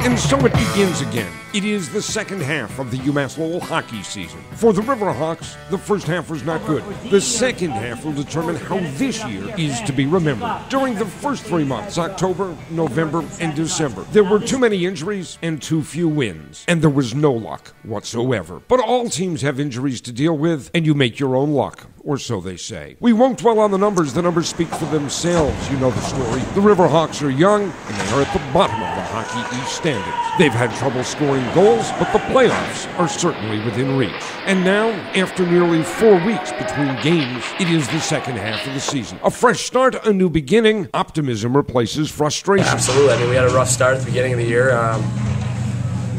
And so it begins again. It is the second half of the UMass Lowell hockey season. For the River Hawks, the first half was not good. The second half will determine how this year is to be remembered. During the first 3 months, October, November, and December, there were too many injuries and too few wins. And there was no luck whatsoever. But all teams have injuries to deal with, and you make your own luck. Or so they say. We won't dwell on the numbers. The numbers speak for themselves. You know the story. The River Hawks are young, and they are at the bottom of the Hockey East standings. They've had trouble scoring goals, but the playoffs are certainly within reach. And now, after nearly 4 weeks between games, it is the second half of the season. A fresh start, a new beginning. Optimism replaces frustration. Absolutely. I mean, we had a rough start at the beginning of the year. A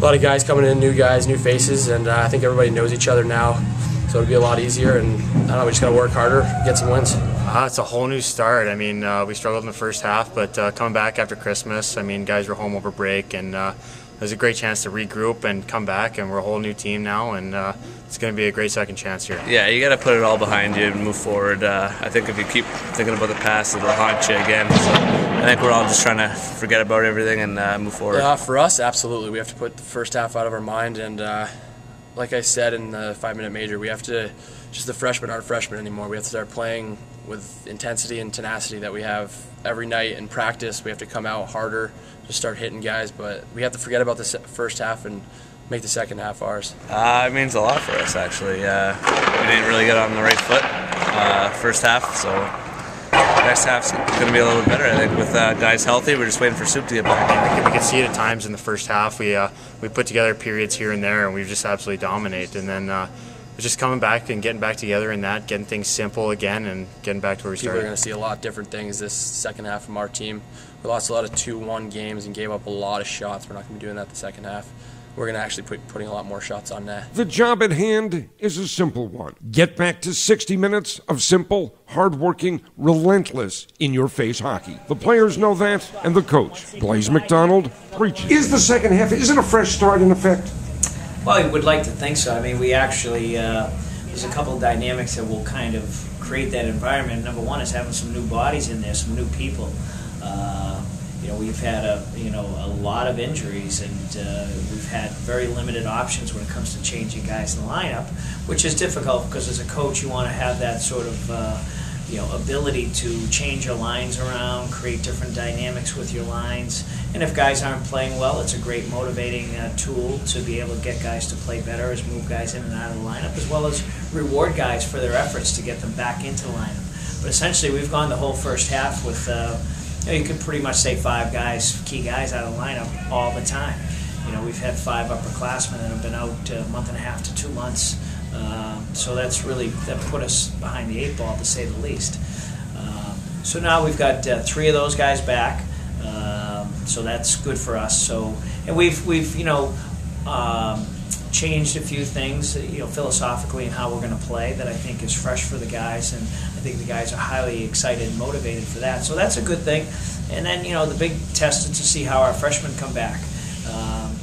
lot of guys coming in, new guys, new faces, and I think everybody knows each other now. So it'll be a lot easier, and I don't know, we just got to work harder, get some wins. It's a whole new start. I mean, we struggled in the first half, but coming back after Christmas, I mean, guys were home over break, and it was a great chance to regroup and come back, and we're a whole new team now, and it's going to be a great second chance here. Yeah, you got to put it all behind you and move forward. I think if you keep thinking about the past, it'll haunt you again. So I think we're all just trying to forget about everything and move forward. Yeah, for us, absolutely. We have to put the first half out of our mind, and like I said in the 5-minute major, we have to, just the freshmen aren't freshmen anymore. We have to start playing with intensity and tenacity that we have every night in practice. We have to come out harder, just start hitting guys, but we have to forget about the first half and make the second half ours. It means a lot for us, actually. We didn't really get on the right foot first half, so next half's going to be a little bit better. I think with guys healthy, we're just waiting for Soup to get back. We could see it at times in the first half. We put together periods here and there, and we just absolutely dominate. And then just coming back and getting back together in that, getting things simple again, and getting back to where we started. People are going to see a lot of different things this second half from our team. We lost a lot of 2-1 games and gave up a lot of shots. We're not going to be doing that the second half. We're going to actually putting a lot more shots on net. The job at hand is a simple one. Get back to 60 minutes of simple, hard-working, relentless, in-your-face hockey. The players know that, and the coach, Blaise MacDonald, preaches. Is the second half, is it a fresh start in effect? Well, we would like to think so. I mean, we actually, there's a couple of dynamics that will kind of create that environment. Number one is having some new bodies in there, some new people. We've had a lot of injuries, and we've had very limited options when it comes to changing guys in the lineup, which is difficult because as a coach you want to have that sort of ability to change your lines around, create different dynamics with your lines, and if guys aren't playing well, it's a great motivating tool to be able to get guys to play better, as move guys in and out of the lineup, as well as reward guys for their efforts to get them back into the lineup. But essentially we've gone the whole first half with you could pretty much say 5 guys, key guys out of the lineup all the time. We've had 5 upperclassmen that have been out a month and a half to 2 months. So that put us behind the 8 ball, to say the least. So now we've got 3 of those guys back. So that's good for us. And we've changed a few things, philosophically, in how we're going to play that I think is fresh for the guys, and I think the guys are highly excited and motivated for that. So that's a good thing. And then, the big test is to see how our freshmen come back.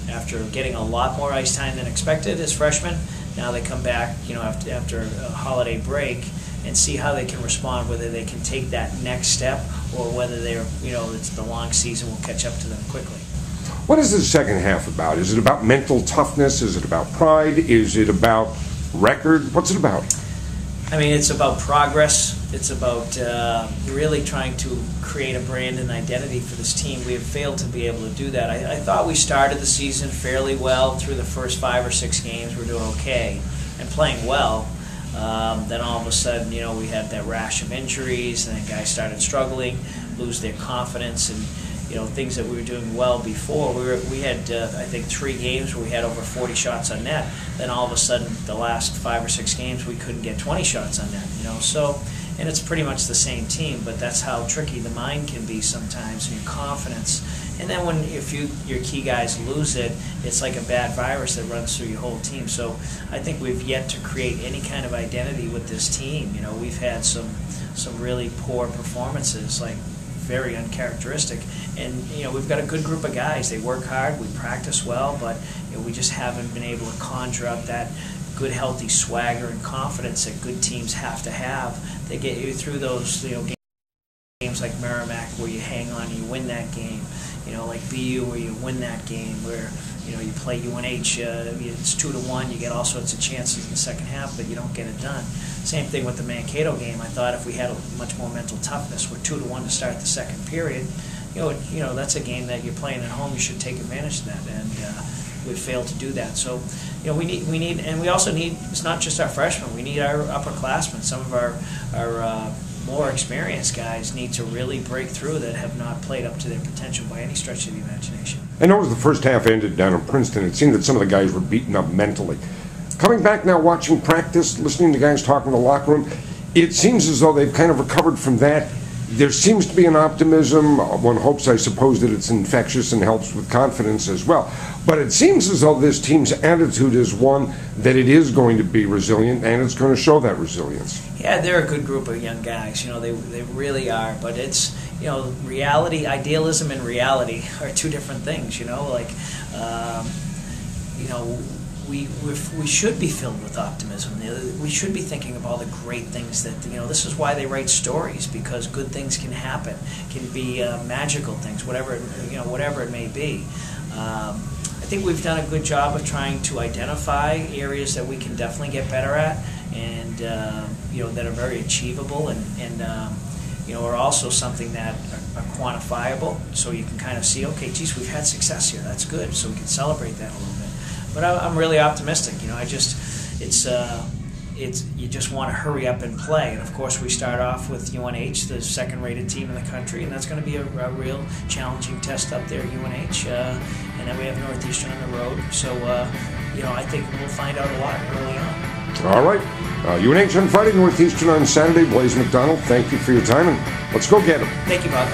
After getting a lot more ice time than expected as freshmen, now they come back, after a holiday break, and see how they can respond, whether they can take that next step or whether it's the long season will catch up to them quickly. What is the second half about? Is it about mental toughness? Is it about pride? Is it about record? What's it about? I mean, it's about progress. It's about really trying to create a brand and identity for this team. We have failed to be able to do that. I thought we started the season fairly well. Through the first 5 or 6 games, we're doing okay and playing well. Then all of a sudden, we had that rash of injuries, and then guys started struggling, lose their confidence, and things that we were doing well before. We had I think 3 games where we had over 40 shots on net. Then all of a sudden, the last 5 or 6 games, we couldn't get 20 shots on net. And it's pretty much the same team, but that's how tricky the mind can be sometimes, and your confidence. And then if your key guys lose it, it's like a bad virus that runs through your whole team. So I think we've yet to create any kind of identity with this team. We've had some really poor performances, like very uncharacteristic. And we've got a good group of guys. They work hard, we practice well, but we just haven't been able to conjure up that good, healthy swagger and confidence that good teams have to have. They get you through those games like Merrimack, where you hang on and you win that game. like BU, where you win that game, where you play UNH, it's 2-1, you get all sorts of chances in the second half, but you don't get it done. Same thing with the Mankato game. I thought if we had much more mental toughness, we're 2-1 to start the second period. That's a game that you're playing at home. You should take advantage of that, and we failed to do that. So, we need, and we also need. It's not just our freshmen. We need our upperclassmen. Some of our more experienced guys need to really break through that have not played up to their potential by any stretch of the imagination. I know as the first half ended down in Princeton, it seemed that some of the guys were beaten up mentally. Coming back now, watching practice, listening to guys talk in the locker room, it seems as though they've kind of recovered from that. There seems to be an optimism. One hopes, I suppose, that it's infectious and helps with confidence as well. But it seems as though this team's attitude is one that it is going to be resilient, and it's going to show that resilience. Yeah, they're a good group of young guys. They really are. But it's, reality, idealism and reality are two different things. We should be filled with optimism. We should be thinking of all the great things that, this is why they write stories, because good things can happen, can be magical things, whatever it may be. I think we've done a good job of trying to identify areas that we can definitely get better at, and that are very achievable, and are also something that are quantifiable, so you can kind of see, okay, geez, we've had success here. That's good, so we can celebrate that a little bit. But I'm really optimistic. You just want to hurry up and play. And of course, we start off with UNH, the second-rated team in the country, and that's going to be a real challenging test up there at UNH. And then we have Northeastern on the road. So, I think we'll find out a lot early on. All right. UNH on Friday, Northeastern on Saturday. Blaise MacDonald, thank you for your time, and let's go get them. Thank you, Bob.